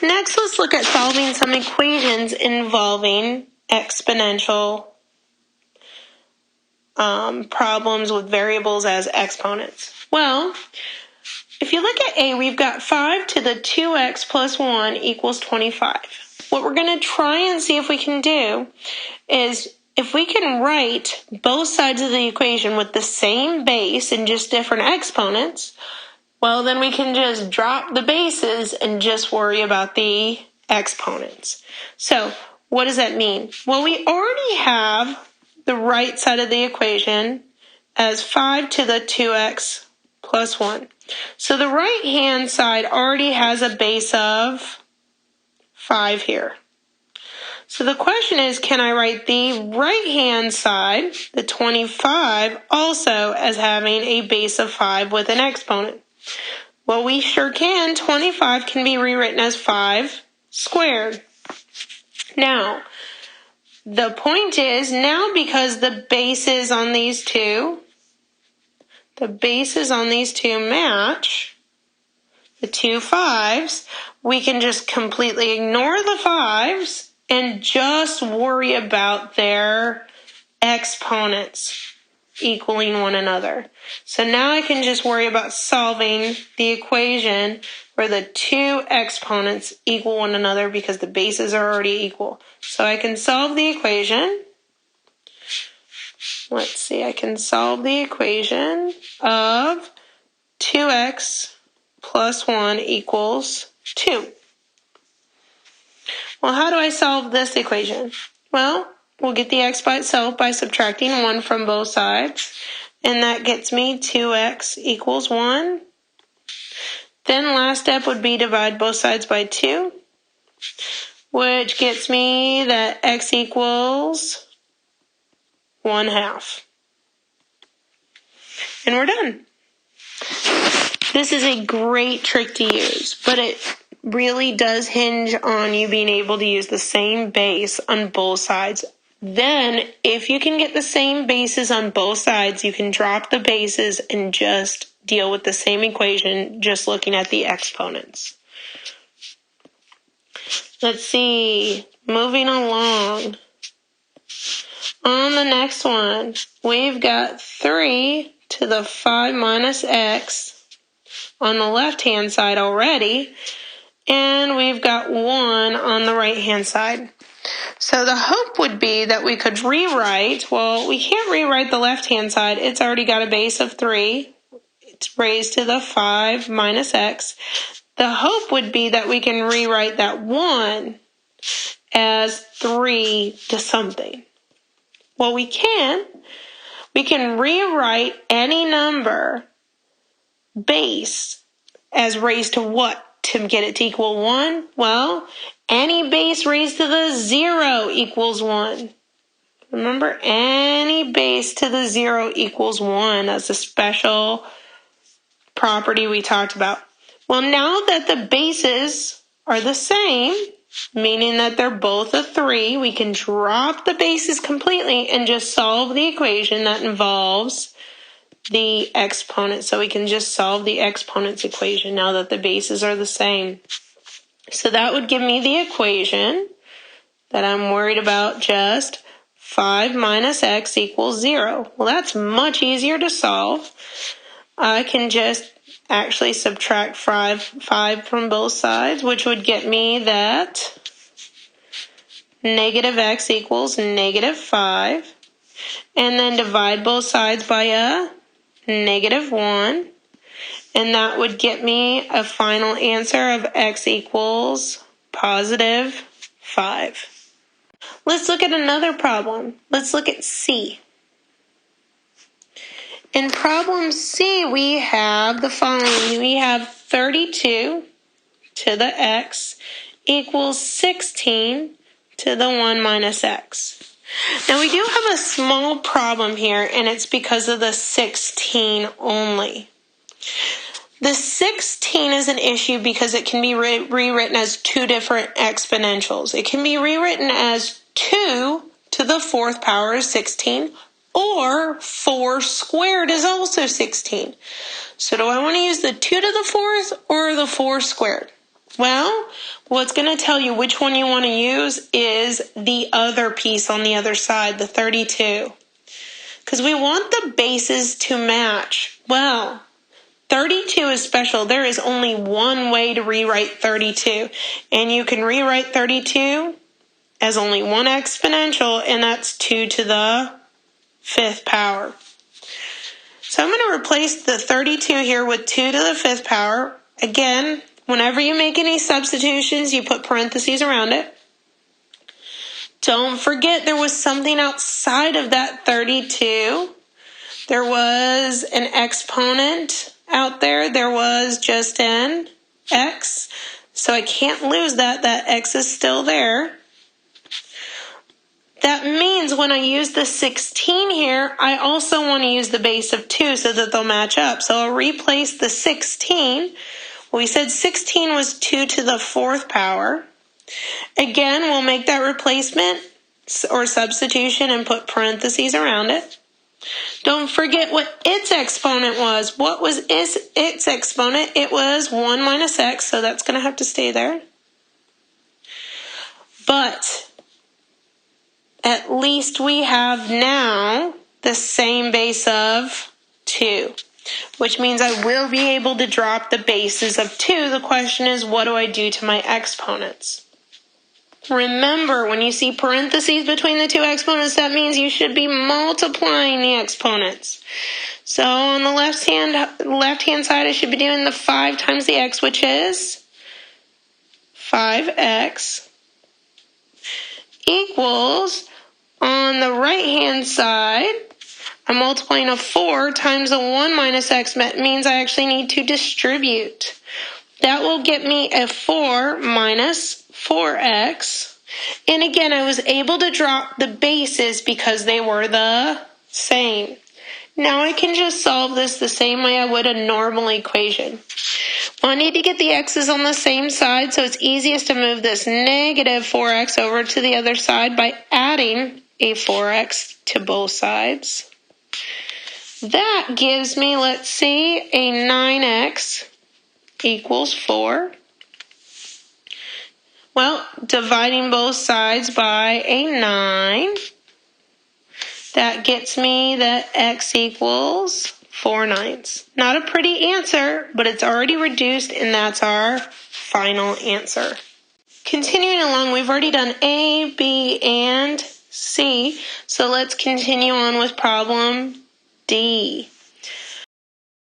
Next, let's look at solving some equations involving exponential problems with variables as exponents. Well, if you look at A, we've got 5 to the 2x plus 1 equals 25. What we're going to try and see if we can do is if we can write both sides of the equation with the same base and just different exponents, well, then we can just drop the bases and just worry about the exponents. So what does that mean? Well, we already have the right side of the equation as 5 to the 2x plus 1. So the right-hand side already has a base of 5 here. So the question is, can I write the right-hand side, the 25, also as having a base of 5 with an exponent? Well, we sure can. 25 can be rewritten as 5 squared. Now, the point is, now because the bases on these two match, the two 5s, we can just completely ignore the 5s and just worry about their exponents equaling one another. So now I can just worry about solving the equation where the two exponents equal one another because the bases are already equal. So I can solve the equation. Let's see, I can solve the equation of 2x plus 1 equals 2. Well, how do I solve this equation? Well, we'll get the x by itself by subtracting 1 from both sides, and that gets me 2x equals 1. Then last step would be divide both sides by 2, which gets me that x equals 1/2. And we're done. This is a great trick to use, but it really does hinge on you being able to use the same base on both sides. Then, if you can get the same bases on both sides, you can drop the bases and just deal with the same equation, just looking at the exponents. Let's see, moving along. On the next one, we've got 3 to the 5 minus x on the left-hand side already, and we've got 1 on the right-hand side. So the hope would be that we could rewrite, well, we can't rewrite the left-hand side. It's already got a base of 3. It's raised to the 5 minus x. The hope would be that we can rewrite that 1 as 3 to something. Well, we can. We can rewrite any number base as raised to what to get it to equal 1? Well, any base raised to the 0 equals 1. Remember, any base to the 0 equals 1. That's a special property we talked about. Well, now that the bases are the same, meaning that they're both a 3, we can drop the bases completely and just solve the equation that involves the exponent. So we can just solve the exponents equation now that the bases are the same. So that would give me the equation that I'm worried about, just 5 minus x equals 0. Well, that's much easier to solve. I can just actually subtract 5 from both sides, which would get me that negative x equals negative 5. And then divide both sides by a negative 1. And that would get me a final answer of x equals positive 5. Let's look at another problem. Let's look at C. In problem C, we have the following. We have 32 to the x equals 16 to the 1 minus x. Now, we do have a small problem here, and it's because of the 16 only. The 16 is an issue because it can be rewritten as two different exponentials. It can be rewritten as 2 to the 4th power is 16, or 4 squared is also 16. So do I want to use the 2 to the 4th or the 4 squared? Well, what's going to tell you which one you want to use is the other piece on the other side, the 32. Because we want the bases to match. Well, 32 is special. There is only one way to rewrite 32. And you can rewrite 32 as only one exponential, and that's 2 to the 5th power. So I'm going to replace the 32 here with 2 to the 5th power. Again, whenever you make any substitutions, you put parentheses around it. Don't forget there was something outside of that 32. There was an exponent out there. There was just an x. So I can't lose that. That x is still there. That means when I use the 16 here, I also want to use the base of 2 so that they'll match up. So I'll replace the 16. We said 16 was 2 to the 4th power. Again, we'll make that replacement or substitution and put parentheses around it. Don't forget what its exponent was. What was its exponent? It was 1 minus x, so that's going to have to stay there. But at least we have now the same base of 2, which means I will be able to drop the bases of 2. The question is, what do I do to my exponents? Remember, when you see parentheses between the two exponents, that means you should be multiplying the exponents. So on the left-hand side, I should be doing the 5 times the x, which is 5x, equals, on the right-hand side, I'm multiplying a 4 times a 1 minus x. That means I actually need to distribute. That will get me a 4 minus 4x. And again, I was able to drop the bases because they were the same. Now I can just solve this the same way I would a normal equation. Well, I need to get the x's on the same side, so it's easiest to move this negative 4x over to the other side by adding a 4x to both sides. That gives me, let's see, a 9x equals 4. Well, dividing both sides by a 9, that gets me that x equals 4 9ths. Not a pretty answer, but it's already reduced, and that's our final answer. Continuing along, we've already done A, B, and C, so let's continue on with problem D.